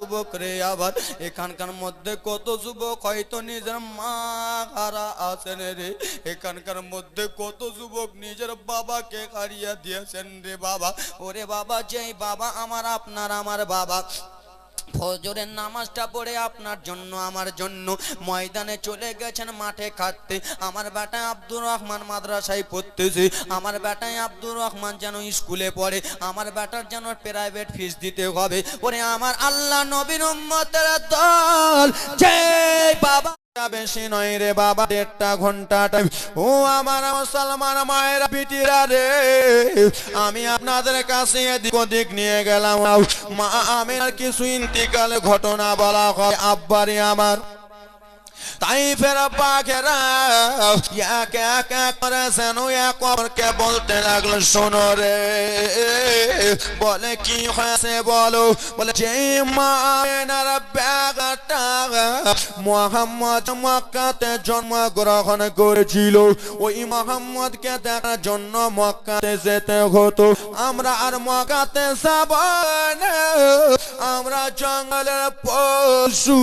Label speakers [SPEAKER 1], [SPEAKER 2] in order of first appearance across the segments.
[SPEAKER 1] যুবক রে আবার এখানকার মধ্যে কত যুবক হয়তো নিজের মা হারা আছেন রে, এখানকার মধ্যে কত যুবক নিজের বাবাকে হারিয়ে দিয়েছেন রে বাবা। ওরে বাবা, যেই বাবা আমার বাবা ফজরের নামাজটা পড়ে আপনার জন্য আমার জন্য ময়দানে চলে গেছেন মাঠে খাটতে, আমার বেটা আব্দুর রহমান মাদ্রাসায় পড়তেছে, আমার বেটাই আব্দুর রহমান যেন স্কুলে পড়ে, আমার বেটার যেন প্রাইভেট ফিস দিতে হবে। ওরে আমার আল্লাহ নবীর উম্মতের দল, যে বাবা বেশি নয় রে বাবা, 1.5 ঘন্টা টাইম। ও আমার মুসলমান মায়েরা পিটিরা রে, আমি আপনাদের কাছে এদিক ওদিক নিয়ে গেলাম। মা আমিনার কিছু ইন্তিকাল ঘটনা বলা হয় আব্বারে আমার। তাই ফের পাখেরা এক এক করে যেন এক অপরকে বলতে লাগলো, শোনো রে, বলে কি হয়েছে বলো। বলে যে মা আমিনার বেগাটা মুহাম্মদ মক্কাতে জন্মগ্রহণ করেছিল, ওই মুহাম্মদকে দেখার জন্য মক্কাতে যেতে হতো। আমরা আর মক্কাতে যাব না, আমরা জঙ্গলের পশু,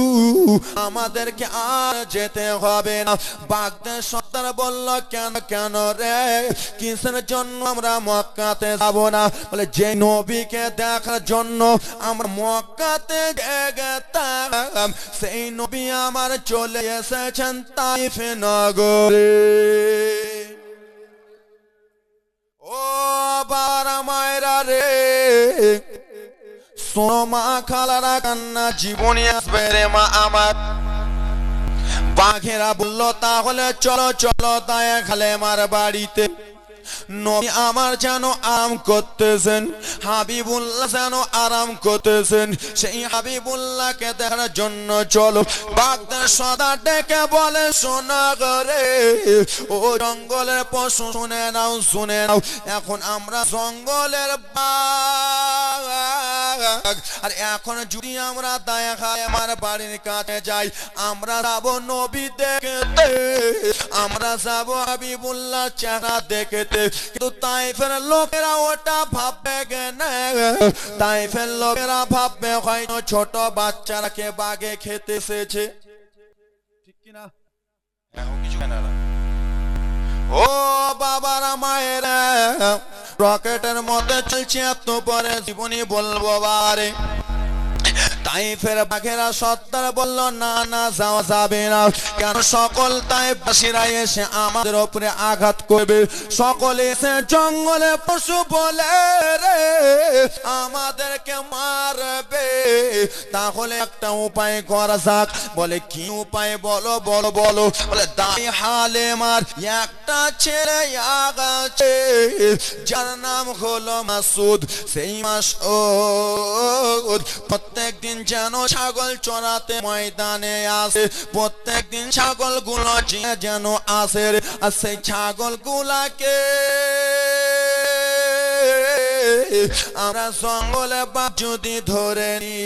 [SPEAKER 1] আমাদেরকে আর যেতে হবে না। বাগদাদ সর্দার বলল, কেন কেন রে, কিসের জন্য আমরা মক্কাতে যাব না? বলে যে নবীকে দেখার জন্য আমরা মক্কাতে গেতাম, সেই নবী আমার চলে এসেছেন তাইফ নগরে। ও বারা মায়েরা রে, শোনো মা খালারা, কান্না জীবনে আসবে রে মা আমার। বাঘেরা বলল, তাহলে চলো চলো তাই খালেমার বাড়িতে। নবী আমার যেন আরাম করতেছেন, হাবিবুল্লাহ যেন আরাম করতেছেন, সেই হাবিবুল্লাহকে দেখার জন্য চলো। বাগদাদ সর্দার ডেকে বলে, শোনা করে ও জঙ্গলের পশু, শুনে নাও শুনে নাও, এখন আমরা জঙ্গলের বাঘ, আর এখন যদি আমরা দায়া খায় আমার বাড়ির কাছে যাই, আমরা যাবো নবী দেখতে, আমরা যাবো হাবিবুল্লাহ চেহারা দেখতে। কিন্তু তাইফের লোকেরা ওটা ভাববে না, তাইফের লোকেরা ভাববে হয়তো ছোট বাচ্চারাকে বাঘে খেতে এসেছে, ঠিক কিনা? ও বাবারা মায়েরা, রকেটের মধ্যে চলছে এত পরে জীবনী বলবো বারে। তাইফের বাঘেরা সর্দার বলল, না না যাওয়া যাবে না। কেন? সকল তাইফবাসীরা এসে আমাদের উপরে আঘাত করবে, সকলে এসে জঙ্গলে পশু বলে রে আমাদেরকে মারবে। তাহলে একটা উপায় করা যাক। বলে কি উপায় বলো বলো বলো। বলে দাই হালেমার একটা ছেলে আছে যার নাম হলো মাসুদ, সেই মাসুদ প্রত্যেক দিন যেন ছাগল চড়াতে ময়দানে আসে, প্রত্যেক দিন ছাগল গুলো যেন আসে, আর সেই ছাগল গুলাকে আমরা জঙ্গলে বা যদি ধরে নি,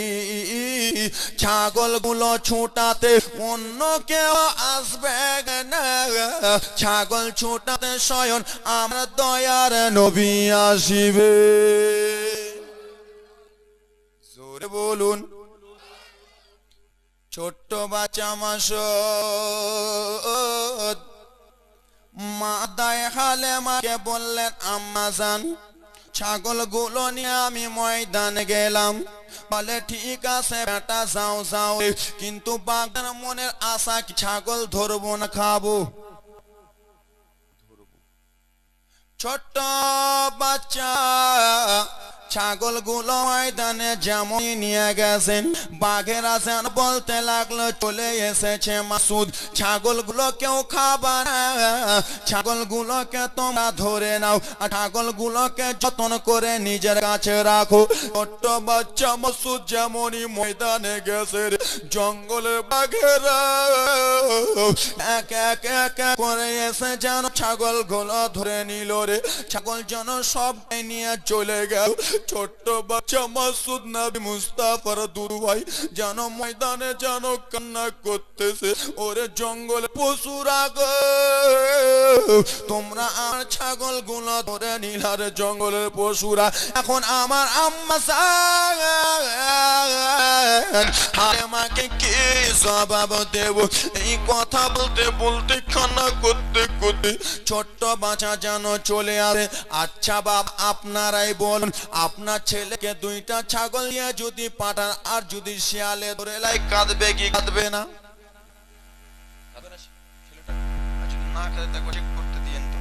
[SPEAKER 1] ছাগল গুলো ছুটাতে অন্য কেউ আসবে না, ছাগল ছুটাতে স্বয়ং আমরা দয়ার নবী আসিবে। জোরে বলুন। ছোট্ট বাচ্চা মাসুদ মা দায় হালেমাকে বললেন, আম্মা জান ছাগল গুলো নিয়ে আমি ময়দানে গেলাম। বলে ঠিক আছে বেটা যাও যাও, কিন্তু বাঘের মনের আশা কি ছাগল ধরবো না খাবো? ছোট্ট বাচ্চা ছাগল গুলো ময়দানে যেমন নিয়ে গেছেন, বাঘেরা যেন বলতে লাগলো, চলে এসেছে মাসুদ, ছাগল গুলো কেউ খাবা না, ছাগল গুলোকে তোমরা ধরে নাও, আর ছাগল গুলোকে যত্ন করে নিজের কাছে রাখো। ছোট্ট বাচ্চা মাসুদ যেমনই ময়দানে গেছে, জঙ্গলের বাঘেরা এক এক এক করে এসে যেন ছাগল গুলো ধরে নিল রে। ছাগল যেন সব নিয়ে চলে গেল। ছোট্ট বাচ্চা মাসুদ নবী মুস্তাফার দুধ ভাই যেন ময়দানে যেন কান্না করতেছে, ওরে জঙ্গলে পশুরা গো তোমরা আর ছাগল গুলো ধরে নিলার জঙ্গলের পশুরা। এখন আমার আম্মা হালেমাকে কি জবাব দেব? এই কথা বলতে বলতে কান্না করতে করতে ছোট্ট বাচ্চা যেন চলে আসে। আচ্ছা বাপ, আপনারাই বলুন, আপনার ছেলেকে দুইটা ছাগল নিয়ে যদি পাঠান আর যদি শিয়ালে ধরে লাই, কাঁদবে কি কাঁদবে না? না কাঁদে তাকে চেক করতে দিয়েন তো,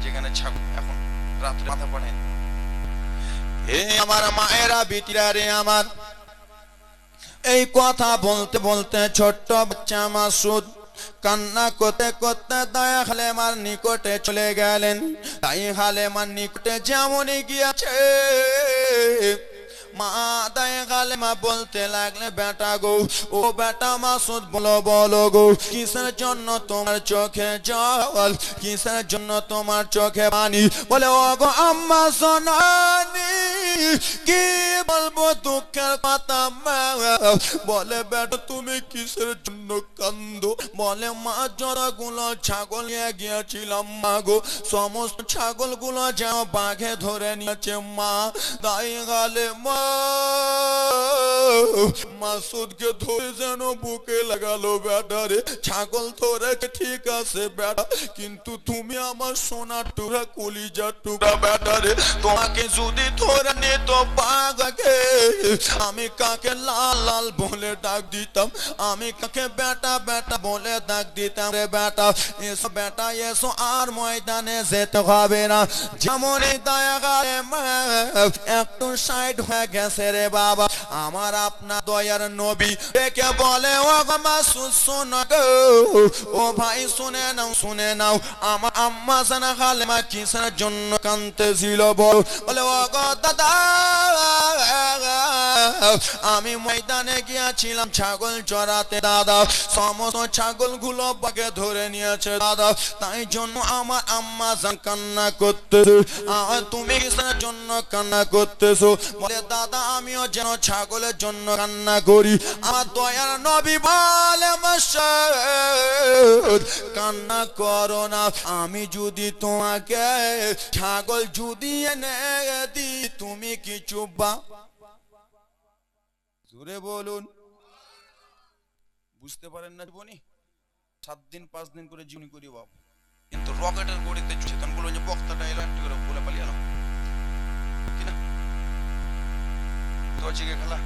[SPEAKER 1] যেখানে ছাগল এখন রাত্রে মাথা পড়েন। এ আমার মায়েরা বিটিরা রে আমার, এই কথা বলতে বলতে ছোট্ট বাচ্চা মাসুদ কান্না করতে করতে দয়া হালেমার নিকটে চলে গেলেন। তাই হালেমার নিকটে যেমনই গিয়েছে মা দায় হালেমা বলতে লাগলে, বেটা গো, ও বেটা মাসুদ বলো বলো গো, কিসের জন্য তোমার চোখে জল, কিসের জন্য তোমার চোখে পানি? বলে ও গো আম্মা সোনানি, কি বলবো দুঃখের কথা মা। বলে বেটা তুমি কিসের জন্য কান্দো? বলে মা জরাগুলো ছাগল নিয়ে গিয়েছিলাম মা গো, সমস্ত ছাগল গুলো যেন বাঘে ধরে নিয়েছে মা। তাই গালে মা মাসুদকে ধরে যেন বুকে লাগালো। বেটা রে, ছাগল ধরেছে ঠিক আছে বেটা, কিন্তু তুমি আমার সোনার টুকরা কলিজার টুকরা বেটা রে, তোমাকে যদি ধরে নিত বাঘকে, আমি কাকে লাল লাল বলে ডাক দিতাম, আমি কাকে বেটা বেটা বলে ডাক দিতাম রে বেটা। এসো বেটা এসো, আর ময়দানে যেতে হবে না। যেমনই দয়া গায়ে একটু সাইড হয়ে গেছে রে বাবা, আমার আপনার দয়ার নবী ডেকে বলে ও মাসুদ শোনো গো, ও ভাই শুনে নাও শুনে নাও, আমার আম্মা জানা হালেমা কিসের জন্য কাঁদতেছিল বল? বলে ও গো দাদা, আমি ময়দানে গিয়েছিলাম ছাগল চড়াতে দাদা, সমস্ত ছাগল গুলো বাগে ধরে নিয়েছে দাদা, তাই জন্য আমার আম্মা জান কান্না করতেছে। তুমি কিসের জন্য কান্না করতেছো? বলে দাদা আমিও যেন ছাগলের জন্য কান্না করি। আমার দয়ার নবী বলে মাসুদ কান্না করো না, আমি যদি তোমাকে ছাগল যদি এনে দিই তুমি কিছু বা জোরে বলুন, বুঝতে পারেন না জীবনী 7 দিন 5 দিন করে জীবনী করি বাপ, কিন্তু রকেটের গড়িতে চেতন গুলো যে বক্তাটা এলো একটু করে বলে পালিয়ে এলাম কিনা তো চিকে খেলা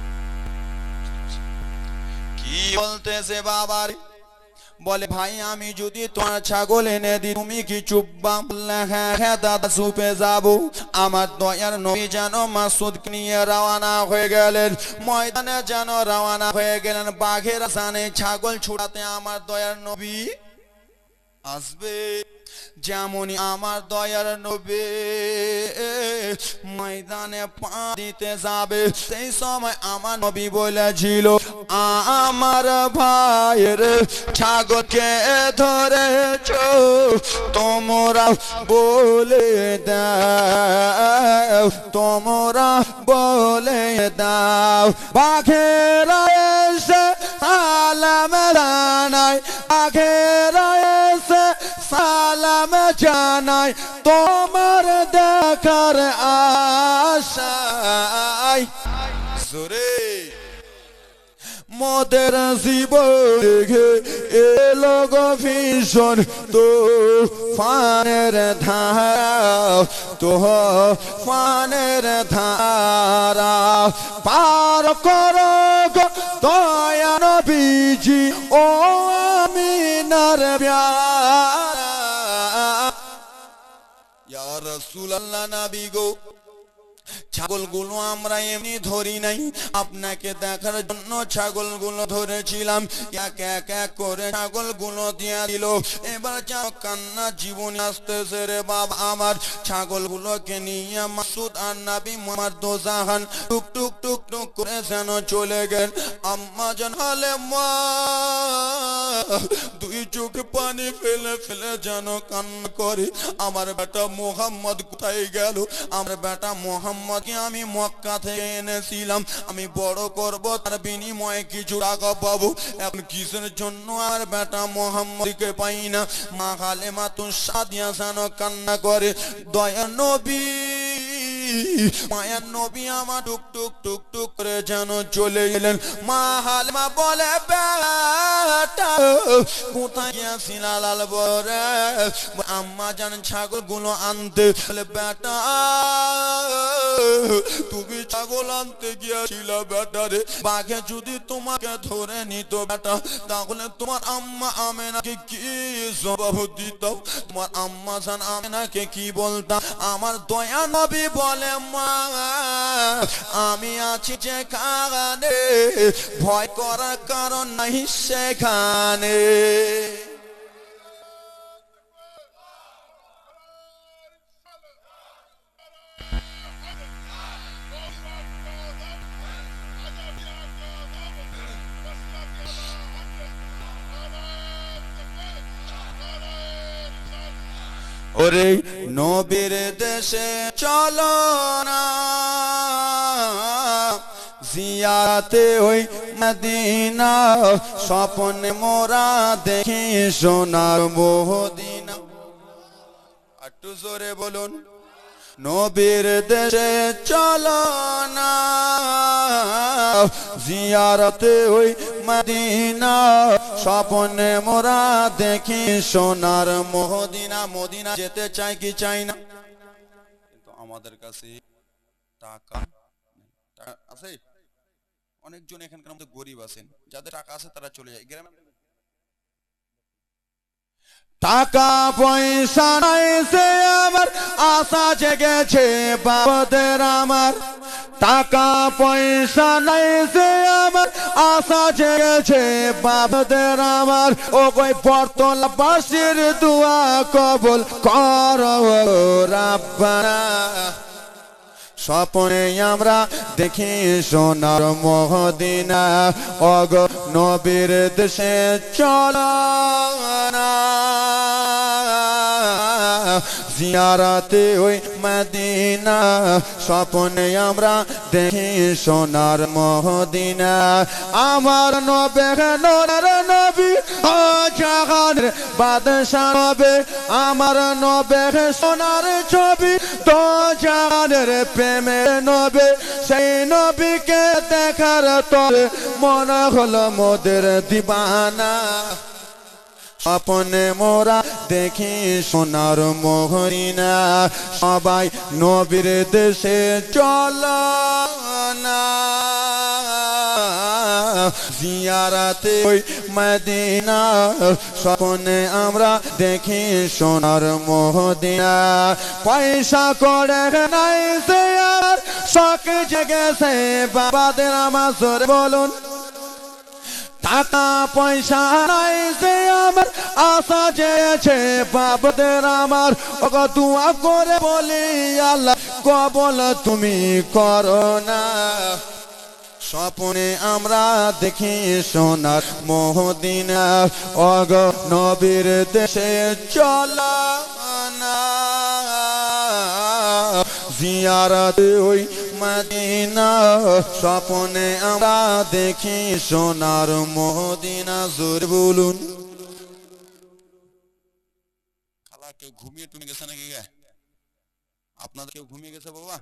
[SPEAKER 1] কি বলতেছে বাবার? বলে ভাই আমি যদি তোমার ছাগল এনে দিই তুমি কি চুপবা? বললে হ্যাঁ হ্যাঁ দাদা চুপে যাবো। আমার দয়ার নবী যেন মাসুদকে নিয়ে রওনা হয়ে গেলেন, ময়দানে যেন রওনা হয়ে গেলেন। বাঘের জানে ছাগল ছুটাতে আমার দয়ার নবী আসবে, যেমনই আমার দয়ার নবী ময়দানে পা দিতে যাবে, সেই সময় আমার নবী বলেছিল আমার ভাইয়ের ছাগলকে ধরেছ তোমরা বলে দাও, তোমরা বলে দাও। বাঘেরা এসে সালাম জানাই, বাঘেরা এসে সালাম জানাই, তোমার দেখার আশায়। জোরে মোদের জীবনে এলো গো ভীষণ তুফানের ধারা, তুফানের ধারা পার করো গো দয়া নবীজি ও আমিনার প্যারা। ইয়া রাসূলুল্লাহ নবী গো, ছাগলগুলো আমরা এমনি ধরি নাই, আপনাকে দেখার জন্য ছাগলগুলো ধরেছিলাম। এক এক এক করে ছাগলগুলো দিয়ে দিল। এবার যাও কান্না জীবনে আসতেছে রে বাবা আমার। ছাগলগুলোকে নিয়ে মাসুদ আর নবী মুহাম্মদ দোজাহান টুক টুক টুক টুক করে যেন চলে গেল। আম্মা জান হালেমা দুই চোখ পানি ফেলে ফেলে যেন কান্না করে, আমার বেটা মোহাম্মদ কোথায় গেল, আমার বেটা মোহাম্মদ নবীকে আমি মক্কা থেকে এনেছিলাম, আমি বড় করব, তার বিনিময়ে কিছু টাকা পাবো। এখন কিসের জন্য আর বেটা মোহাম্মদকে পাই না? মা হালেমা সাদিয়া যেন কান্না করে, দয়া নবী, মায়ার নবী আমার টুক টুক টুক টুক করে যেন চলে গেলেন। মা হালেমা বলে, বেটা কোথায় গিয়েছিলা লাল বরে? আম্মা জান ছাগল গুলো আনতে। বলে, বেটা তুমি ছাগল আনতে গিয়েছিল বেটা রে, বাঘে যদি তোমাকে ধরে নিত বেটা, তাহলে তোমার আম্মা আমেনাকে কি জবাব দিত? তোমার আম্মা জান আমেনাকে কি বলতাম? আমার দয়া নবী বলে, মা আমি আছি যেখানে, ভয় করার কারণ নাই সেখানে। ওরে নবীর দেশে চলো না, জিয়ারতে ওই মদিনা, স্বপ্নে মোরা দেখি সোনার মদিনা। একটু জোরে বলুন, নবীর দেশে চলো না, জিয়ারতে ওই মদিনা, স্বপ্নে মোরা দেখি সোনার মদিনা। মদিনা যেতে চাই কি চাই না? কিন্তু আমাদের কাছে টাকা আছে। অনেকজন এখানকার মধ্যে গরিব আছেন, যাদের টাকা আছে তারা চলে যায় গ্রামে। টাকা পয়সা নাই সে আমার আশা জেগেছে বাবাদের আমার, টাকা পয়সা নাই সে আমার আশা জেগেছে বাবাদের আমার। ও কই পরতলা বাসির দোয়া কবুল কর রাব্বানা। স্বপ্নে আমরা দেখি সোনার মদিনা, ওগ নবীর দেশে চলো না, জিয়ারতে ওই মদিনা, স্বপ্নে আমরা দেখি সোনার মদিনা। আমার নবী নোরের নবী, ও জাহানের বাদশা নবী, আমার নবী সোনার ছবি, তো জাহানের প্রেমের নবী। সেই নবীকে দেখার তরে মনে হলো মোদের দিবানা। স্বপ্নে মোরা দেখি সোনার মদিনা, সবাই নবীর দেশে চলো না, জিয়ারতে ওই মদিনা, স্বপ্নে আমরা দেখি সোনার মদিনা। পয়সা করে নাই সে আর শখ জেগেছে বাবাদের আমার, জোরে বলুন। টাকা পয়সা নাই সে আমার আশা জেগেছে বাবাদের আমার। ওগো দোয়া করে বলি আল্লাহ কবুল তুমি করো না। স্বপ্নে আমরা দেখি সোনার মদিনা, ওগো নবীর দেশে চলো না, জিয়ারত ওই মদিনা, স্বপ্নে আমরা দেখি সোনার মদিনা। জোরে বলুন। খালা কেউ ঘুমিয়ে টুমে গেছে নাকি? আপনাদের কেউ ঘুমিয়ে গেছে বাবা?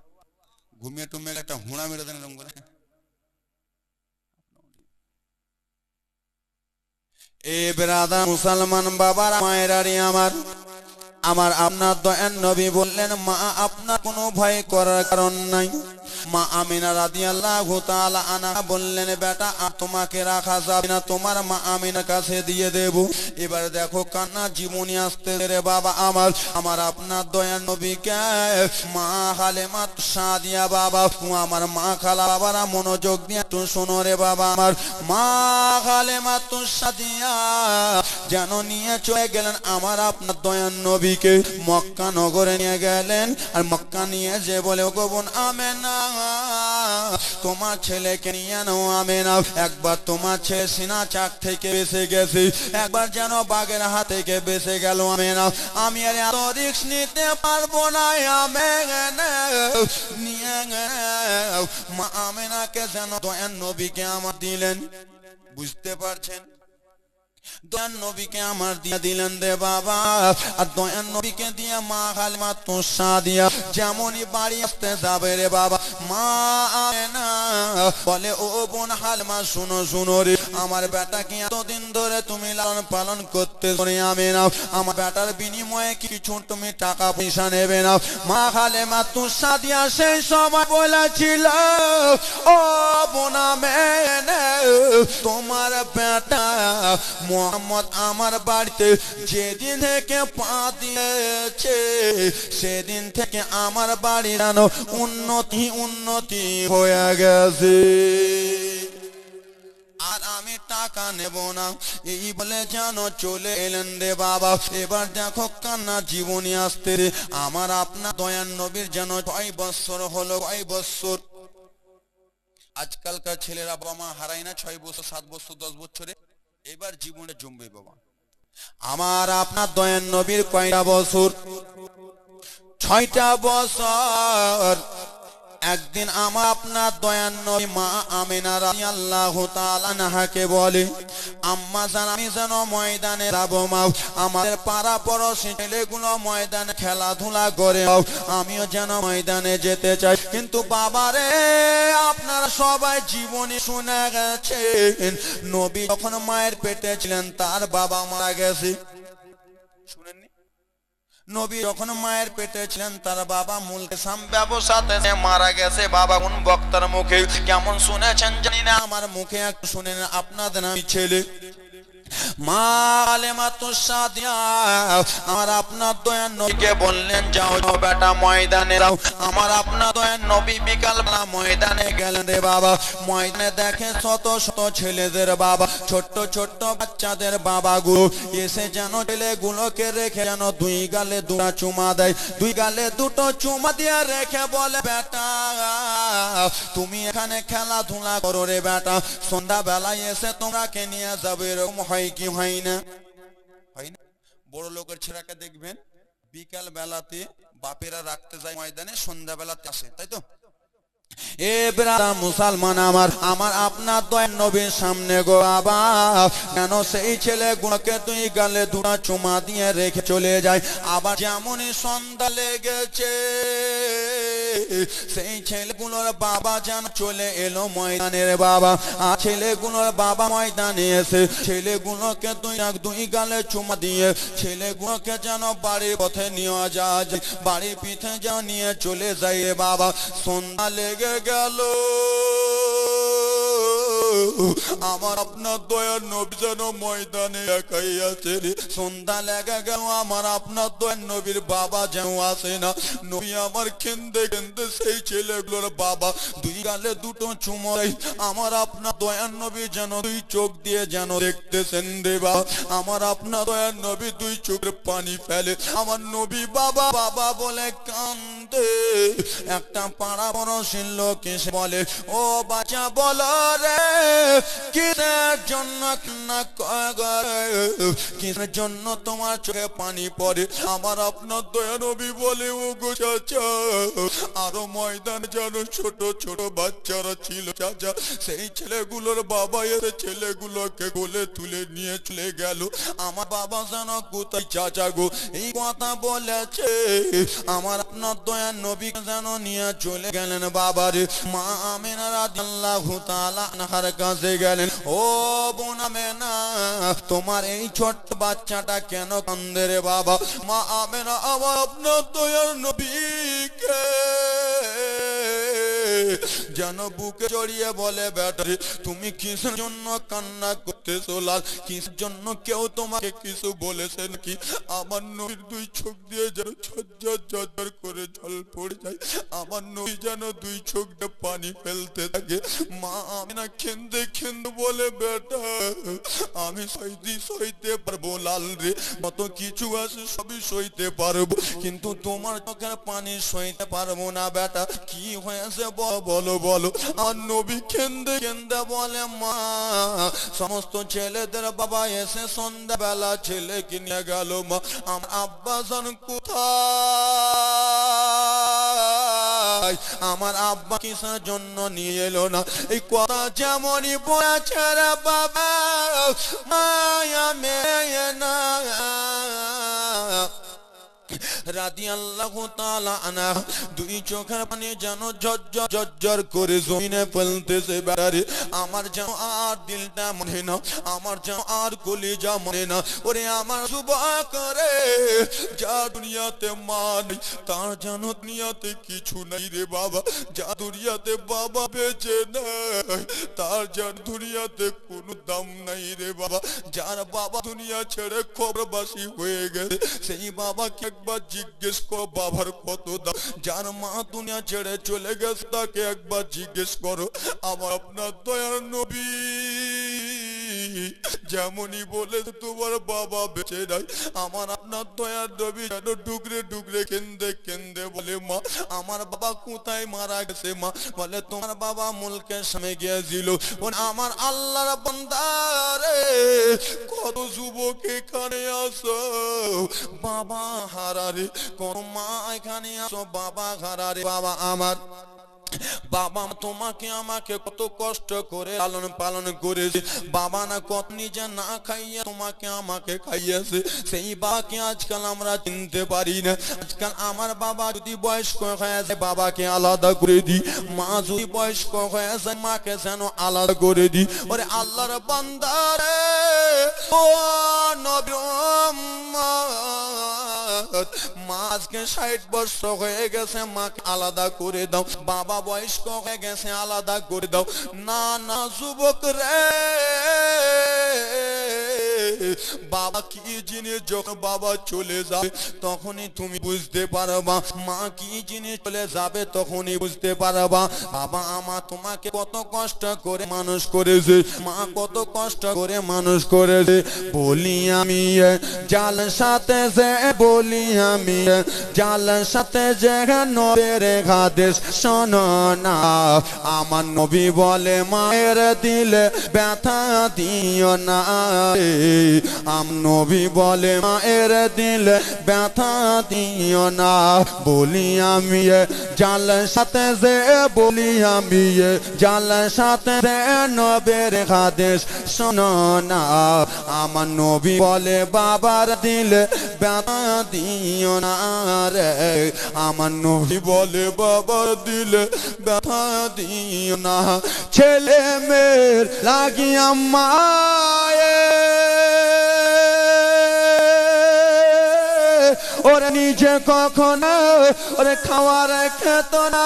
[SPEAKER 1] ঘুমিয়ে টুমে একটা হুঁড়া মেরে দেন এরকম করে। এ বেরাদা মুসলমান বাবার মায়েরারি আমার, আমার আপনার দয়ার নবী বললেন, মা আপনার কোনো ভয় করার কারণ নাই। মা আমিনা রাদিয়াল্লাহু তাআলা আনহা বললেন, বেটা তোমাকে রাখা যাবে না, তোমার মা আমিনার কাছে দিয়ে দেব। এবার দেখো কান্না জীবনী আসতে রে বাবা আমার, আমার আপনার দয়ার নবীকে মা হালেমা সাদিয়া বাবা, আমার মা খালা বাবারা মনোযোগ দিয়ে একটু শোনো রে বাবা আমার। মা হালেমা সাদিয়া যেন নিয়ে চলে গেলেন আমার আপনার দয়ার নবীকে, মক্কা নগরে নিয়ে গেলেন। আর মক্কা নিয়ে যে বলে, ওগো বোন আমেনা, তোমার ছেলেকে নিয়ে নাও আমেনা। একবার তোমার ছেলে সিনা চাক থেকে বেঁচে গেছে, একবার যেন বাঘের হাত থেকে বেঁচে গেল আমেনা। আমি আর এত রিস্ক নিতে পারবো না আমেনা, নিয়ে মা আমেনাকে যেন দয়ার নবীকে আমার দিলেন। বুঝতে পারছেন? দয়ার নবীকে আমার দিয়ে দিলেন রে বাবা। আর দয়ার নবীকে দিয়ে মা হালিমা তোষা দিয়া যেমনই বাড়ি আসতে যাবে রে বাবা, মা আমেনা বলে ও বোন হালিমা শুনো শুনো রে, আমার বেটাকে এতদিন ধরে তুমি লালন পালন করতে করে আমেনা, আমার বেটার বিনিময়ে কিছু তুমি টাকা পয়সা নেবে না। মা হালিমা তোষা দিয়া সেই সময় বলেছিল, ও বোন আমেনা তোমার বেটা মোহাম্মদ আমার বাড়িতে যেদিন থেকে পা দিয়েছে সেদিন থেকে আমার বাড়ি যেন উন্নতি উন্নতি হয়ে গেছে, আর আমি টাকা নেব না এই বলে যেন চলে এলেন রে বাবা। এবার দেখো কান্না জীবনী আসতে রে। আমার আপনার দয়ার নবীর যেন 6 বছর হলো, 6 বছর। আজকালকার ছেলেরা বাবা মা হারায় না 6 বছর 7 বছর 10 বছরে, এবার জীবনে জমবে বাবা। আমার আপনার দয়ার নবীর কয়টা বছর? 6টা বছর। একদিন আমার আপনার দয়ার নবী মা আমিনা রাদিয়াল্লাহু তাআলা আনহাকে বলে, আম্মা জান আমি যেন ময়দানে যাব মা, আমাদের পাড়া পড়শি ছেলেগুলো ময়দানে খেলাধুলা করে, আমিও যেন ময়দানে যেতে চাই। কিন্তু বাবারে আপনারা সবাই জীবনী শুনে গেছেন, নবী যখন মায়ের পেটে ছিলেন তার বাবা মারা গেছে। শুনেননি? নবী যখন মায়ের পেটে ছিলেন তার বাবা মুলকে সাম ব্যবসাতে মারা গেছে। বাবা কোন বক্তার মুখে কেমন শুনেছেন জানি না, আমার মুখে একটু শুনেন আপনাদের আমি ছেলে মা আলেমা তোষা দিয়া আমার আপনার দয়ার নবীকে বললেন, যাও যাও বেটা ময়দানে যাও। আমার আপনার দয়ার নবী বিকালবেলা ময়দানে গেলেন রে বাবা। ময়দানে দেখে শত শত ছেলেদের বাবা, ছোট্ট ছোট্ট বাচ্চাদের বাবা গুলো এসে যেন ছেলেগুলোকে রেখে যেন 2 গালে 2টা চুমা দেয়, 2 গালে 2টো চুমা দিয়ে রেখে বলে, বেটা তুমি এখানে খেলাধুলা করো রে বেটা, সন্ধ্যা বেলায় এসে তোমরাকে নিয়ে যাবে। এরকম হয় কি হয় না? হয় না? বড় লোকের ছেলেকে দেখবেন বিকাল বেলাতে বাপেরা রাখতে যায় ময়দানে, সন্ধ্যা বেলাতে আসে, তাই তো? এ ব্রাদার মুসলমান আমার, আমার আপনার দয়ার নবীর সামনে গো বাবা কেন সেই ছেলেগুলোকে 2 গালে 2টা চুমা দিয়ে রেখে চলে যায়। আবার যেমনই সন্ধ্যা লেগেছে সেই ছেলেগুলোর বাবা যেন চলে এলো ময়দানের বাবা। আর ছেলেগুলোর বাবা ময়দানে এসে ছেলেগুলোকে 2 গালে চুমা দিয়ে ছেলেগুলোকে যেন বাড়ির পথে নিয়ে যায়, বাড়ির পিঠে যেন নিয়ে চলে যায় রে বাবা। সন্ধ্যা লেগে গেল, আমার আপনার দয়ার নবী যেন ময়দানে একাই আছে রে। সন্ধ্যা লেগে গেল, আমার আপনার দয়ার নবীর বাবা যেন আসে না। নবী আমার কেন্দে কেন্দে সেই ছেলেগুলোর বাবা 2 গালে 2টো চুমো দেয়। আমার আপনার দয়ার নবী যেন 2 চোখ দিয়ে যেন দেখতেছেন রে বাবা। আমার আপনার দয়ার নবী 2 চোখের পানি ফেলে, আমার নবী বাবা বাবা বলে কান্দে। একটা পাড়া পড়শির লোক এসে বলে, ও বাচ্চা বলো রে কিসের জন্য কান্না করে, কিসের জন্য তোমার চোখে পানি পড়ে? আমার আপনার দয়া নবী বলে, ও গো চাচা আরো ময়দানে যেন ছোট ছোট বাচ্চারা ছিল চাচা, সেই ছেলেগুলোর বাবা এসে ছেলেগুলোকে কোলে তুলে নিয়ে চলে গেল। আমার বাবা যেন কোথায় চাচা গো এই কথা বলেছে, আমার আপনার দয়া নবী যেন নিয়ে চলে গেলেন বাবারে। মা আমিনা রাদিয়াল্লাহু তাআলা আনহার কাছে গেলেন, ও বোন আমিনা তোমার এই ছোট্ট বাচ্চাটা কেন কান্দে রে বাবা? মা আমিনা আমার আপনার দয়ার নবীকে যেন বুকে জড়িয়ে বলে, বেটা তুমি কিসের জন্য কান্না করতেছো? লাল কিসের জন্য? কেউ তোমাকে কিছু বলেছে নাকি? আমার নবীর 2 চোখ দিয়ে যেন ঝরঝর ঝরঝর করে জল পড়ে যায়, আমার নবী যেন 2 চোখ দিয়ে পানি ফেলতে থাকে। মা আমিনা কেন্দে কেন্দে বলে, বেটা আমি সইতে পারবো লাল রে, কত কিছু আছে সবই সইতে পারবো, কিন্তু তোমার চোখের পানি সইতে পারবো না। বেটা কি হয়েছে বলো বলো। আর নবী কেন্দে কেন্দে বলে মা সমস্ত ছেলেদের বাবা এসে সন্ধ্যাবেলা ছেলেকে নিয়ে গেল মা, আমার আব্বাজান কোথায়, আমার আব্বা কিসের জন্য নিয়ে এলো না। এই কথা যেমনই বলেছে রে বাবা মায়া মেয়ে না রাদিয়াল্লাহু তাআলা আনহা দুই চোখের পানি যেন ঝরঝর করে জমিনে ফেলতেছে। বেড়ারে আমার যেন আর দিলটা মনে না, আমার যেন আর কলিজা মনে না। ওরে আমার যুবক করে যা দুনিয়াতে মা নেই তার যেন দুনিয়াতে কিছু নাই রে বাবা। যা দুনিয়াতে বাবা বেঁচে নেই তার যেন দুনিয়াতে কোনো দাম নাই রে বাবা। যার বাবা দুনিয়া ছেড়ে খবরবাসী হয়ে গেছে সেই বাবাকে একবার জিজ্ঞেস করো বাবার কত দাম। যার মা দুনিয়া ছেড়ে চলে গেছে তাকে একবার জিজ্ঞেস করো। আমার আপনার দয়ার নবী যেমনই বলেছে তোমার বাবা বেঁচে নাই, আমার আপনার দয়ার নবী যেন ডুগরে ডুগরে কেন্দে কেন্দে বলে মা আমার বাবা কোথায় মারা গেছে মা। বলে তোমার বাবা মুলকের সামনে গিয়েছিল। আমার আল্লাহর বান্দা রে কত যুবক এখানে আসো বাবা হারারে, কোন মা এখানে আসো বাবা হারারে। বাবা আমার বাবা তোমাকে আমাকে কত কষ্ট করে লালন পালন করেছে, বাবা না কত নিজে না খাইয়ে তোমাকে আমাকে খাইয়েছে, সেই বাবাকে আজকাল আমরা চিনতে পারি না। আজকাল আমার বাবা যদি বয়স্ক হয়ে যায় বাবাকে আলাদা করে দিই, মা যদি বয়স্ক হয়ে যায় মাকে যেন আলাদা করে দিই। ওরে আল্লাহর বান্দা রে ও নবী মা আজকে 60 বছর হয়ে গেছে মাকে আলাদা করে দাও, বাবা বয়স্ক হয়ে গেছে আলাদা করে দাও। না না যুবক রে বাবা কি জিনিস যখন বাবা চলে যাবে তখনই তুমি বুঝতে পারবা, মা কি জিনিস চলে যাবে তখনই বুঝতে পারবা। বাবা আমার তোমাকে কত কষ্ট করে মানুষ করেছে, মা কত কষ্ট করে মানুষ করেছে। বলি আমি জাল সাথে যে বলি আমি জাল সাথে যে নবীর হাদিস শোনো না, আমার নবী বলে মায়ের দিলে ব্যথা দিও না। আম নবী বলে মায়ের দিলে ব্যথা দিও না। বলি আমি জাল সাথে যে বলি আমি জাল সাথে যে নবীর হাদিস শোনো না, আমার নবী বলে বাবার দিলে ব্যথা দিও না রে। আমার নবী বলে বাবার দিলে ব্যথা দিও না। ছেলে মেয়ের লাগিয়া মায়ে ওরে নিজে কখনো ওরে খাওয়ার খেত না,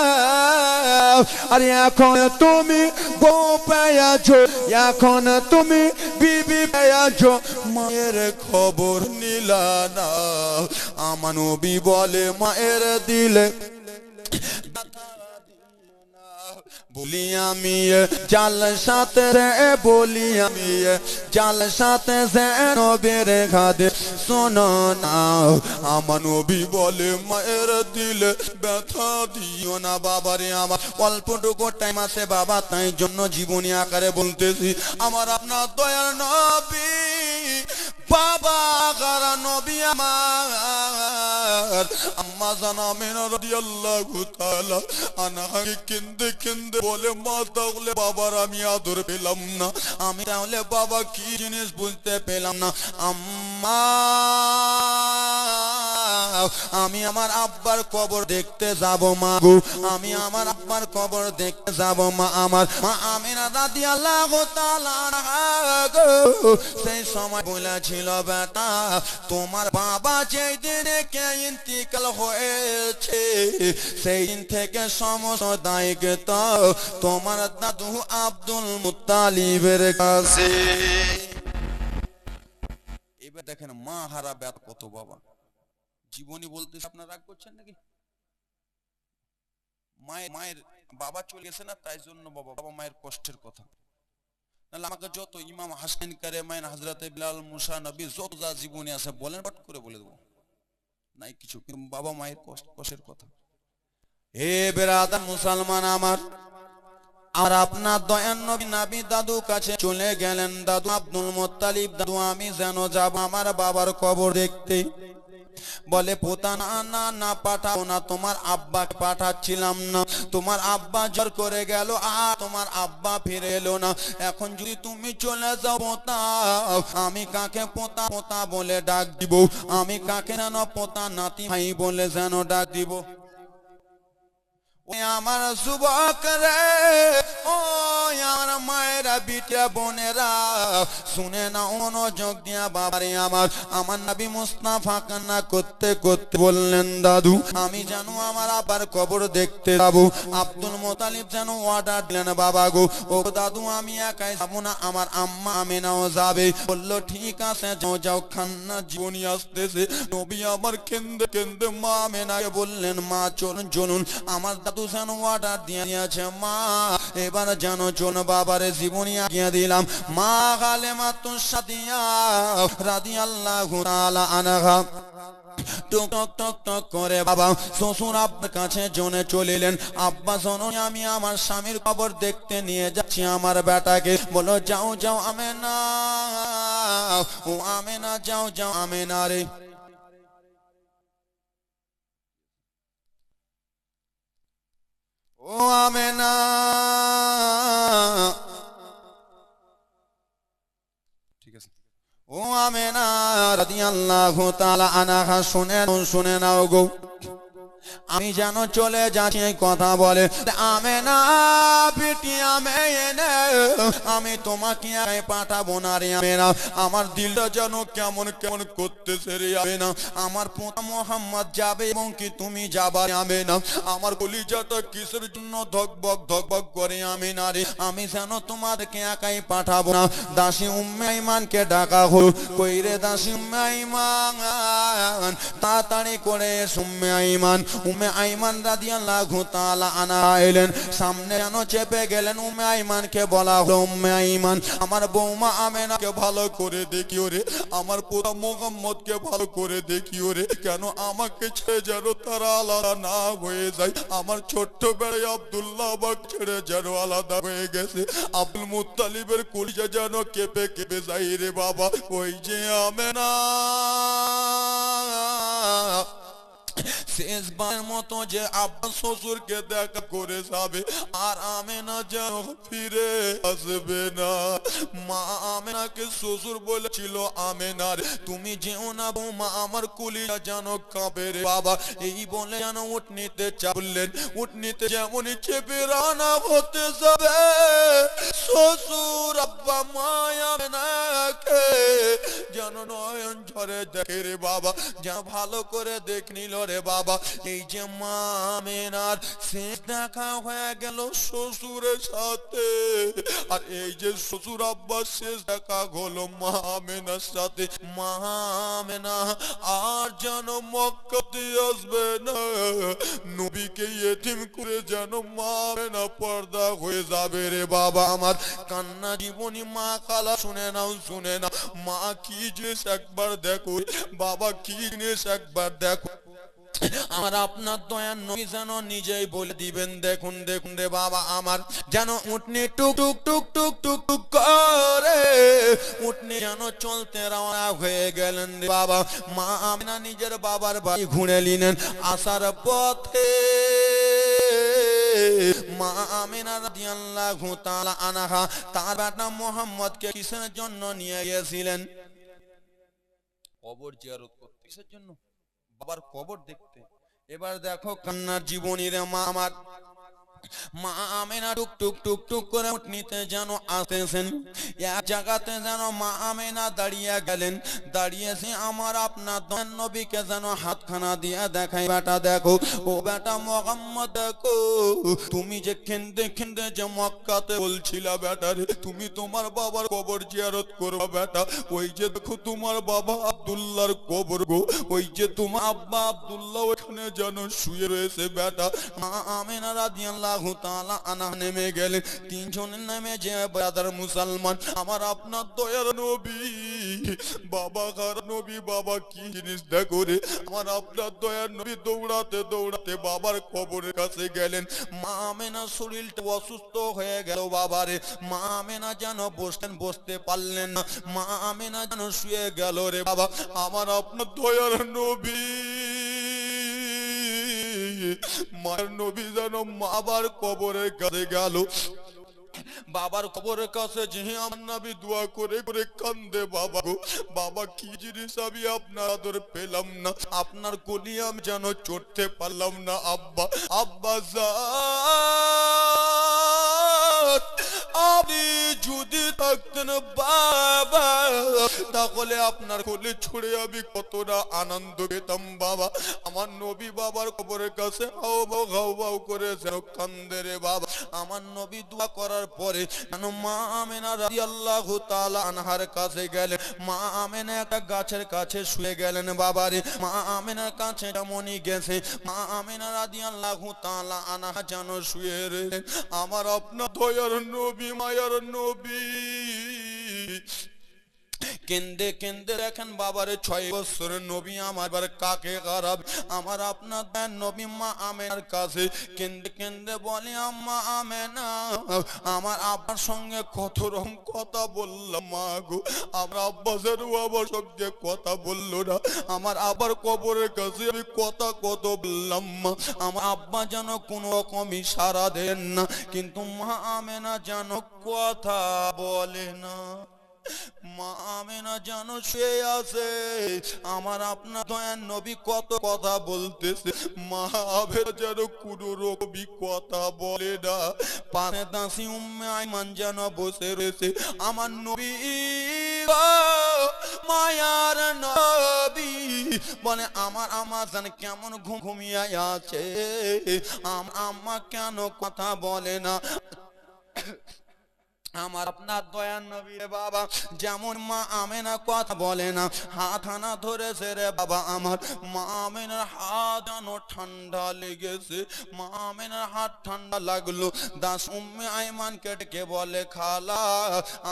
[SPEAKER 1] আর এখন তুমি বউ পেয়েছো, এখন তুমি বিবি পেয়েছো, মায়ের খবর নিলা না। আমার নবী বলে মায়ের দিলে বলি আমি জাল সাথে বলি আমি জাল সাথে যে নবীর হাদিস শোনো না, আমার নবী বলে মায়ের দিলে ব্যথা দিও না। বাবারে আমার অল্পটুকু টাইম আছে বাবা, তাই জন্য জীবনী আকারে বলতেছি। আমার আপনার দয়ার নবী বাবা গারা নবী আমার আম্মা জানা আমিনা রাদিয়াল্লাহু তাআলা আনহাকে কেন্দে কেন্দে বলে মা তাহলে বাবার আমি আদর পেলাম না, আমি তাহলে বাবা কি জিনিস বুঝতে পেলাম না। আম্মা আমি আমার আব্বার কবর দেখতে যাব মা গো, আমি আমার আব্বার কবর দেখতে যাব মা। আমার মা আমিনা রাদিয়াল্লাহু তাআলা আনহা গো সেই সময় বলেছিল বেটা তোমার বাবা যেই দিনে কে ইন্তিকাল হয়েছে সেই দিন থেকে সমস্ত দায়িত্ব তোমার দাদু আব্দুল মুত্তালিবের কাছে। এবার দেখেন মা হারা ব্যাত কত বাবা জীবনী বলতে আপনারা রাগ করছেন নাকি? মায়ের বাবা চলে গেছে না তাই জন্য বাবা মায়ের কষ্টের কথা। নাহলে আমাকে যত ইমাম হাসান কারেমাইন হযরত বিলাল মুসা নবী যত যা জীবনী আছে বলেন পাঠ করে বলে দেবো নাই কিছু, কিন্তু বাবা মায়ের কষ্টের কথা। হে বেরাদার মুসলমান আমার, আর আপনার দয়ার নবী নাবি দাদু কাছে চলে গেলেন। দাদু আব্দুল মুত্তালিব, দাদু আমি যেন যাব আমার বাবার কবর দেখতে। বলে পোতা না না না, পাঠাও না, তোমার আব্বাকে পাঠাচ্ছিলাম না, তোমার আব্বা জোর করে গেল আর তোমার আব্বা ফিরে এলো না। এখন যদি তুমি চলে যাও পোতা, আমি কাকে পোতা পোতা বলে ডাক দিব? আমি কাকে যেন পোতা নাতি ভাই বলে যেন ডাক দিব? আমার যুবক রে, ও আমার মায়েরা বিটিয়া বোনেরা, শুনে না মনোযোগ দিয়া বাবারে আমার। আমার নবী মুস্তাফা কান্না করতে করতে বললেন, দাদু আমি জানো আমার আবার কবর দেখতে যাবো। আব্দুল মুত্তালিব যেন অর্ডার দিলেন, বাবা গো, ও দাদু আমি একাই যাবো না, আমার আম্মা আমিনাও যাবে। বললো ঠিক আছে, যাও যাও, কান্না জীবনী আসতেছে। নবী আমার কেন্দে কেন্দে মা আমিনাকে বললেন, মা চলুন চলুন, আমার দাদু যেন অর্ডার দিয়ে দিয়েছে, মা এবার যেন চল বাবারে জীবনী আগিয়ে দিলাম। মা গালেমা তুসাদিয়া রাদিয়াল্লাহু তাআলা আনহা টক টক টক টক করে বাবা শ্বশুর আব্বার কাছে জনে চলিলেন। আব্বা জননী আমি আমার স্বামীর কবর দেখতে নিয়ে যাচ্ছি আমার বেটাকে। বলো যাও যাও আমেনা, ও আমেনা যাও যাও আমেনা রে। ও আমেনা, ঠিক আছে, ও আমেনা রাদিয়াল্লাহু তাআলা আনহা, শুনে নাও গো, আমি যেন চলে যাচ্ছি এই কথা বলে। আমেনা বেটি আমেনা, আমি তোমাকে একাই পাঠাবো না রে আমেনা, আমার দিলটা যেন কেমন কেমন করতেছে রে আমেনা। আমার পোতা মোহাম্মদ যাবে এবং কি তুমি যাবা আমেনা। আমার কলিজাটা কিসের জন্য ধকবক ধকবক করে আমেনা রে। আমি যেন তোমাদেরকে একাই পাঠাবো না। দাসী উম্মে আইমানকে ডাকা হল। কই রে দাসী উম্মে আইমান, তাড়াতাড়ি করে উম্মে আইমান। উম্মে আইমান রাদিয়াল্লাহু তাআলা আনহা এলেন, সামনে যেন চেপে গেলেন। উম্মে আইমানকে বলা হলো, উম্মে আইমান আমার বৌমা আমেনাকে ভালো করে দেখিও রে, আমার পোতা মুহাম্মদকে ভালো করে দেখিও রে, কেন আমাকে ছেড়ে যেন তারা আলাদা না হয়ে যায়। আমার ছোট্ট বেলায় আব্দুল্লাহ আবাক ছেড়ে যেন আলাদা হয়ে গেছে। আব্দুল মুত্তালিবের কলিজা যেন কেঁপে কেঁপে যায় রে বাবা। ওই যে আমেনা শেষবারের মতো যে আব্বা শ্বশুরকে দেখা করে যাবে, আর আমেনা যেন ফিরে আসবে না। মা আমেনাকে শ্বশুর বলেছিল, আমেনার তুমি যেও না বৌমা, আমার কলিজা যেন কাঁপে রে বাবা। এই বলে যেন উঠনিতে চাপলেন। উঠনিতে যেমনই চেপে রানা হতে যাবে, শ্বশুর আব্বা মা আমেনাকে যেন নয়ন ঝরে দেখে রে বাবা, যেন ভালো করে দেখ নিল রে বাবা। এই যে মা আমেনার শেষ দেখা হয়ে গেল শ্বশুরের সাথে, আর এই যে শ্বশুর আব্বা শেষ দেখা হলো মা আমেনার সাথে। মা আমেনা আর যেন মক্কাতে আসবে না। নবীকে ইতিম করে যেন মা আমেনা পর্দা হয়ে যাবে রে বাবা আমার। কান্না জীবনী মা খালা শুনে নাও, শুনে নাও। মা কি জিনিস একবার দেখো, বাবা কি জিনিস একবার দেখো। আমার আপনার দয়ার নবী যেন নিজেই বলে দিবেন, দেখুন দেখুন রে বাবা আমার, যেন উঠনি টুক টুক টুক টুক টুক টুক করে উঠনি যেন চলতে রওনা হয়ে গেলেন রে বাবা। মা আমিনা নিজের বাবার বাড়ি ঘুরে নিলেন। আসার পথে মা আমিনা রাদিয়াল্লাহু তাআলা আনহা তার বেটা মুহাম্মদকে কিসের জন্য নিয়ে গিয়েছিলেন? কবর জিয়ারত করতে। কিসের জন্য? বাবার কবর দেখতে। এবার দেখো কান্নার জীবনী রে মা আমার। মা আমেনা টুক টুক টুক টুক করে উঠনিতে যেন আসতেছেন। এক জায়গাতে যেন মা আমেনা দাঁড়িয়ে গেলেন। দাঁড়িয়েছে আমার আপনার দয়ার নবীকে যেন হাতখানা দিয়ে দেখাই, বেটা দেখো, ও বেটা মুহাম্মদ দেখো, তুমি যে খেন্দে খেন্দে যে মক্কাতে বলছিলা বেটা রে, তুমি তোমার বাবার কবর জিয়ারত করবা বেটা। ওই যে দেখো তোমার বাবা আব্দুল্লাহর কবর গো, ওই যে তোমার আব্বা আব্দুল্লাহ ওখানে যেন শুয়ে রয়েছে বেটা। মা আমেনা রাদিয়াল্লাহু রাদিয়াল্লাহু তাআলা আনহা নেমে গেলেন। তিনজন নেমে যে ব্রাদার মুসলমান, আমার আপনার দয়ার নবী বাবা কার নবী, বাবা কি জিনিস দেখো রে, আমার আপনার দয়ার নবী দৌড়াতে দৌড়াতে বাবার কবরের কাছে গেলেন। মা আমেনা শরীরটা অসুস্থ হয়ে গেল বাবারে, মা আমেনা যেন বসতে পারলেন না, মা আমেনা যেন শুয়ে গেল রে বাবা। আমার আপনার দয়ার নবী মায়ের নবী যেন বাবার কবরের কাছে গেল। বাবার কবরের কাছে যে আমার নবী দোয়া করে করে কান্দে, বাবা গো বাবা কি জিনিস আমি আপনার আদর পেলাম না, আপনার কোলে আমি যেন চড়তে পারলাম না। আব্বা আব্বা জান, আপনি যদি থাকতেন বাবা, তাহলে আপনার কোলে ছড়ে আমি কতটা আনন্দ পেতাম বাবা। আমার নবী বাবার কবরের কাছে হাও বাউ করে যেন কান্দে রে বাবা। আমার নবী দোয়া করার পরে যেন মা আমেনা রাদিয়াল্লাহু তাআলা আনহার কাছে গেলেন। মা আমেনা একটা গাছের কাছে শুয়ে গেলেন বাবারে। মা আমেনার কাছে মনি গেছে, মা আমেনা রাদিয়াল্লাহু তাআলা আনহা যেন শুয়ে রইলেন। আমার আপনার দয়ার নবী মায়ার নবী কেন্দে কেন্দে দেখেন বাবারে 6 বছরের নবী আমার বার কাকে খারাপ। আমার আপনার নবী মা আমেনার কাছে কেন্দে কেন্দে বলে, আম্মা আমেনা আমার আব্বার সঙ্গে কত রকম কথা বললাম মা গো, আমার আব্বাসের আবার সঙ্গে কথা বললো না, আমার আবার কবরের কাছে আমি কথা কত বললাম মা, আমার আব্বা যেন কোনো রকমই সাড়া দেন না, কিন্তু মা আমেনা যেন কথা বলে না। মা আমেনা জানো শুয়ে আছে, আমার আপনার দয়ার নবী কত কথা বলতেছে, মা আমেনা যেন কোনো রকমই কথা বলে না। পাশে দাসী উম্মে আইমান যেন বসে রয়েছে। আমার নবী মায়ার নবী বলে, আমার আম্মা জান কেমন ঘুমিয়ে আছে, আম্মা কেন কথা বলে না। আমার আপনার দয়ার নবী রে বাবা যেমন মা আমেনা কথা বলে না, হাত হানা ধরেছে রে বাবা, আমার মা আমেনার হাত যেন ঠান্ডা লেগেছে। মা আমেনার হাত ঠান্ডা লাগলো। দাস উম্মে আইমানকে ডেকে বলে, খালা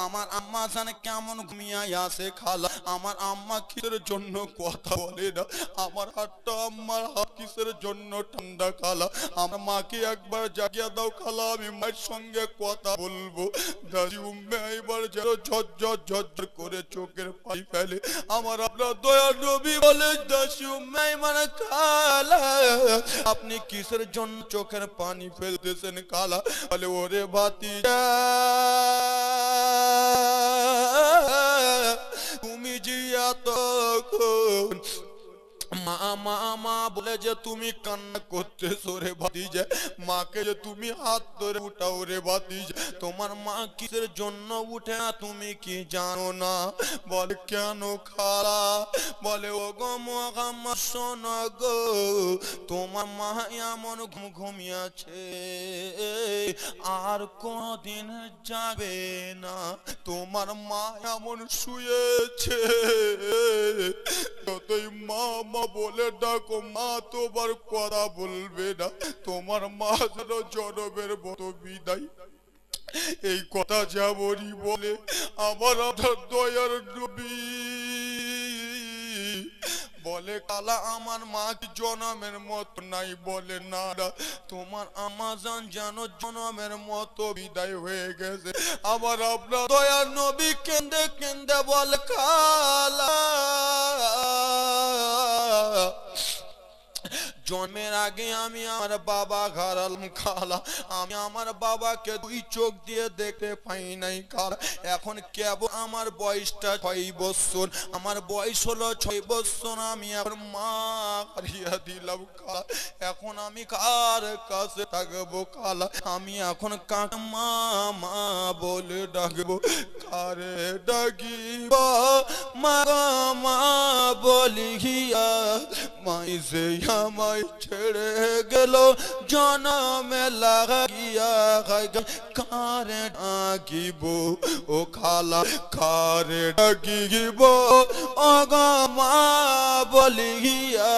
[SPEAKER 1] আমার আম্মা জানে কেমন ঘুমিয়ে আছে খালা, আমার আম্মা কিসের জন্য কথা বলে না, আমার হাতটা আম্মার হাত কিসের জন্য ঠান্ডা খালা, আমার মাকে একবার জাগিয়ে দাও খালা, আমি মায়ের সঙ্গে কথা বলবো। দাদি উম্মে আইমান যেন ঝরঝর ঝরঝর করে চোখের পানি ফেলে। আমার আপনার দয়ার নবী বলে, দাসী উম্মে আইমান খালা আপনি কিসের জন্য চোখের পানি ফেলতেছেন খালা? বলে, ওরে ভাতিজা তুমি যে এতক্ষণ মা মা মা বলে যে তুমি কান্না করতেছো রে ভাতিজা, মাকে যে তুমি হাত ধরে উঠাও রে ভাতিজা, তোমার মা কিসের জন্য উঠে না তুমি কি জানো না? বলে, কেন খালা? বলে, ও গো মা শোনো গো, তোমার মা এমন ঘুমিয়েছে আর কোনদিন যাবে না, তোমার মা এমন শুয়েছে যতই মা মা বলে ডাকো মা তোমার কথা বলবে না, তোমার মা যেন জনমের মতো বিদায়। এই কথা যেমনই বলে আমার আপনার দয়ার নবী বলে, কালা আমার মা কি জনমের মতো নাই? বলে, না তোমার আম্মা জান জানো জনমের মতো বিদায় হয়ে গেছে। আমার আপনার দয়ার নবী কেন্দে কেন্দে বলে, কালা জন্মের আগে আমি আমার বাবা হারালাম খালা, আমি আমার বাবাকে 2 চোখ দিয়ে দেখতে পাই নাই খালা, এখন কেবল আমার বয়সটা 6 বছর, আমার বয়স হলো 6 বছর, আমি আমার মা হারিয়ে দিলাম খালা, এখন আমি কার কাছে থাকবো খালা? আমি এখন কাকে মা মা বলে ডাকবো? কারে ডাকিব মা মা বলিয়া মাই যে আমায় ছেড়ে গেল জনমে লাগিয়া, কারে ডাকিব ও খালা, কারে ডাকিব ও গো মা বলিয়া,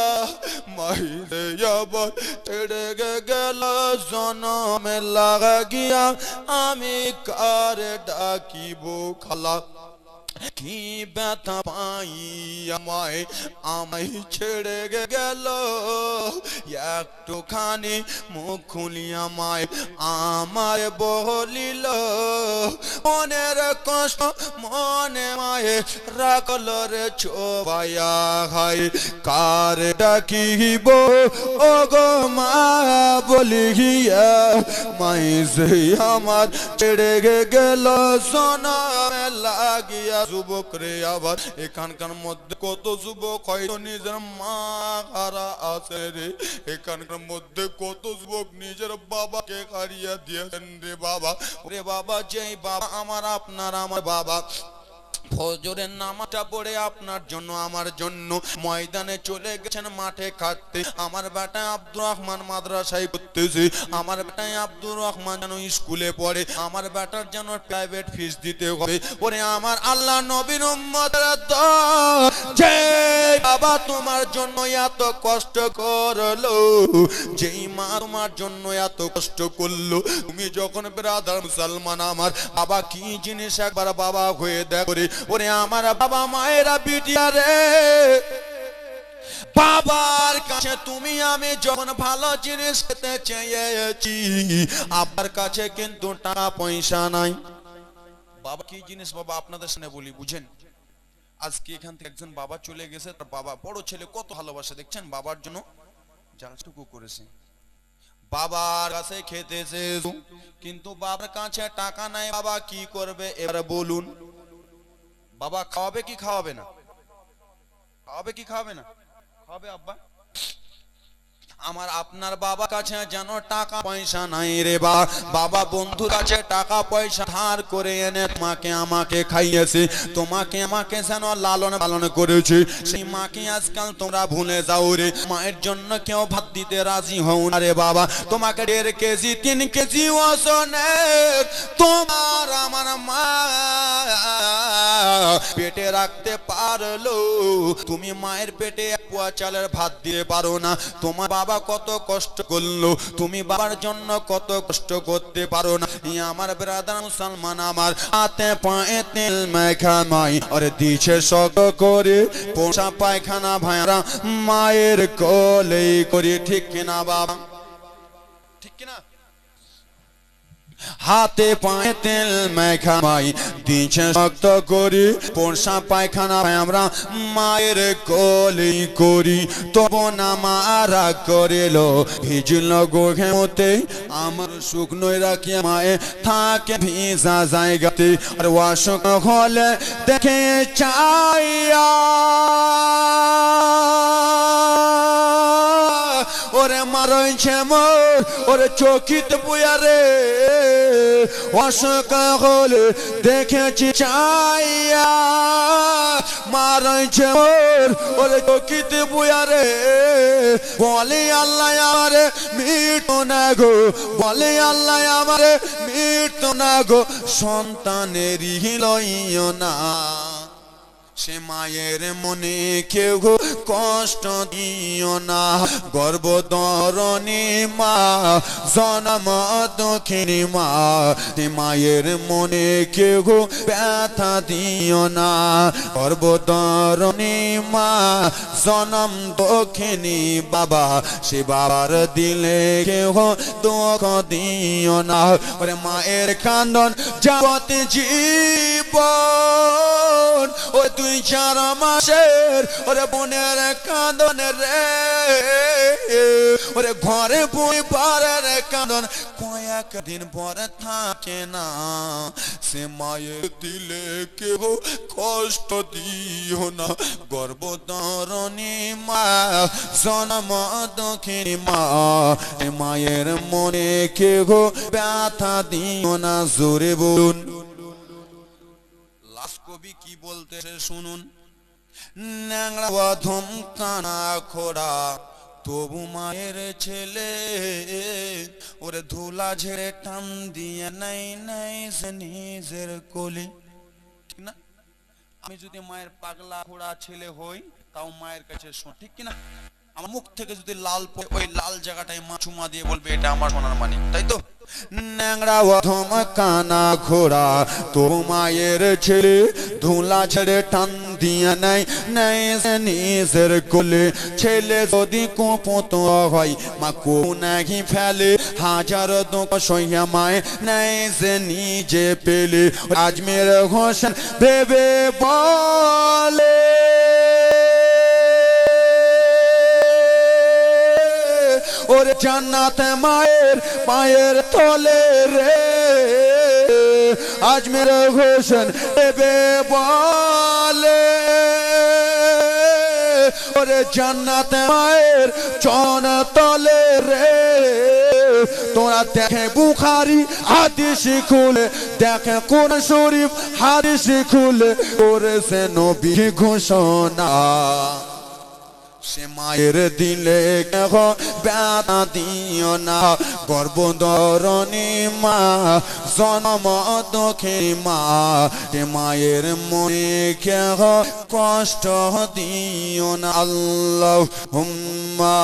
[SPEAKER 1] মা মাই রে আবার ছেড়ে গেল জনমে লাগিয়া আমি কারে ডাকিব খালা কি ব্যথা পাই আমায় আমায় ছেড়ে গেল একটুখানি মুখ খুলি আমায় আমায় বলিল মনের কষ্ট মনে মায়ে রাখল রে ছোবায়া হায় কার ডাকিব ও গো মা বলিয়া মাই যে আমার ছেড়ে গেল সোনামে লাগিয়া যুবক রে আবার এখানকার মধ্যে কত যুবক হয়তো নিজের মা হারা আছে রে এখানকার মধ্যে কত যুবক নিজের বাবাকে হারিয়ে দিয়েছেন রে বাবা ওরে বাবা যেই বাবা আমার আপনার আমার বাবা ফজরের নামাজটা পড়ে আপনার জন্য আমার জন্য ময়দানে চলে গেছেন মাঠে খাটতে আমার বেটা আব্দুর রহমান মাদ্রাসায় পড়তেছে আমার বেটা আব্দুর রহমান যেন স্কুলে পড়ে আমার বেটার যেন প্রাইভেট ফিস দিতে হবে ওরে আমার আল্লাহ নবীর উম্মতের দল যে বাবা তোমার জন্য এত কষ্ট করলো যেই মা তোমার জন্য এত কষ্ট করলো তুমি যখন ব্রাদার মুসলমান আমার বাবা কি জিনিস একবার বাবা হয়ে দেখো রে ওরে আমার বাবা মায়েরা বিটিয়া রে বাবার কাছে তুমি আমি যখন ভালো জিনিস খেতে চেয়েছি আব্বার কাছে কিন্তু টাকা পয়সা নাই বাবা কি জিনিস বাবা আপনাদের সামনে বলি বুঝেন আজকে এখান থেকে একজন বাবা চলে গেছে তার বাবা বড় ছেলে কত ভালোবাসে দেখছেন বাবার জন্য যাটুকু করেছে বাবার কাছে খেতেছে কিন্তু বাবার কাছে টাকা নাই বাবা কি করবে এবার বলুন বাবা খাওয়াবে কি খাওয়াবে না খাওয়াবে কি খাওয়াবে না খাওয়াবে আব্বা আমার আপনার বাবা কাছে যেন টাকা পয়সা নাই রে বাবা বন্ধুর কাছে টাকা পয়সা ধার করে এনে তোমাকে আমাকে খাইয়েছে তোমাকে আমাকে যেন লালন পালন করেছে সেই মাকে আজকাল তোমরা ভুলে যাও রে মায়ের জন্য কেউ ভাত দিতে রাজি হও না রে বাবা তোমাকে 1.5 কেজি 3 কেজি ওজনের তোমার আমার মা পেটে রাখতে পারলো তুমি মায়ের পেটে 1 পোয়া চালের ভাত দিতে পারো না তোমার বাবা কত কষ্ট করলো তুমি বাবার জন্য কত কষ্ট করতে পারো না আমার ব্রাদার মুসলমান আমার হাতে পায়ে তেল মাখা মাই আর দিছে শক করে পোষা পায়খানা ভাইরা মায়ের কোলে করে ঠিক কিনা বাবা ঠিক কিনা হাতে পায়ে তেল মাখা মাই দিছে শক্ত করি পোষা পায়খানা আমরা মায়ের কোলে করি তবু না মারা করিল ভিজল গোঘেমতে আমার শুকনো রাখি মায়ে থাকে ভিজা জায়গাতে আর ওয়াশক হলে দেখে চাইয়া ওরে মারইছে মোর ওরে চকিতে বুয়া রে অসকা হলে দেখেছি চাইয়া মারইছে মোর ওরে চকিতে বুয়া রে বলে আল্লাহ আমারে মিটো না গো বলে আল্লাহ আমারে মিটো না গো সন্তানেরই লইও না সে মায়ের মনে কেউ কষ্ট দিও না গর্ভধারণী মা জনম দক্ষিণী মা সে মায়ের মনে কেউ ব্যথা দিও না গর্ভধারণী মা জনম দক্ষিণী বাবা সে বাবার দিলে কেউ দুঃখ দিও না ওরে মায়ের কান্দন যাবতে জীবন ও 2-4 মাসের ওরে বোনের কাঁদন রে ওরে ঘরে বই পারের কাঁদন কয়েকদিন পরে থাকে না সে মায়ের দিলে কেউ কষ্ট দিও না গর্ভধারণী মা জনম দক্ষিণী মা মায়ের মনে কেউ ব্যথা দিও না জোরে বলুন কবি কি বলতেছে শুনুন ন্যাংরা বাঁধম কানা খোড়া তবু মায়ের ছেলে ওরে ধুলা ঝেড়ে টান দিয়ে নাই নাই সে নিজের কোলে ঠিক না আমি যদি মায়ের পাগলা খোড়া ছেলে হই তাও মায়ের কাছে ঠিক কিনা
[SPEAKER 2] আমার মুখ থেকে যদি লাল ওই লাল জায়গাটায় মা চুমা দিয়ে বলবে এটা আমার সোনার মানিক, তাই তো?
[SPEAKER 1] ন্যাংরা অধম কানা ঘোড়া তো মায়ের ছেলে ধুলা ছেড়ে টান দিয়ে নেয় নেয় নিজের কোলে। ছেলে যদি কুপত হয় মা কোনাহি ফেলে, হাজার দুঃখ সইয়া মায় নেয় যে নিজে পেলে। আজমের হোসেন ভেবে বলে ওরে জান্নাতে মায়ের পায়ের তলে রে। আজমের হোসেন ভেবে বলে ওরে জান্নাতে মায়ের চরণ তলে রে। তোরা দেখে বুখারী হাদিস খুলে, দেখে কোরআন শরীফ হাদিস খুলে, করেছে নবী ঘোষণা। সে মায়ের দিলে কেহ ব্যথা দিও না, গর্ভধারণী মা জন্ম দুঃখী মা। সে মায়ের মনে কেহ কষ্ট দিও না। আল্লাহুম্মা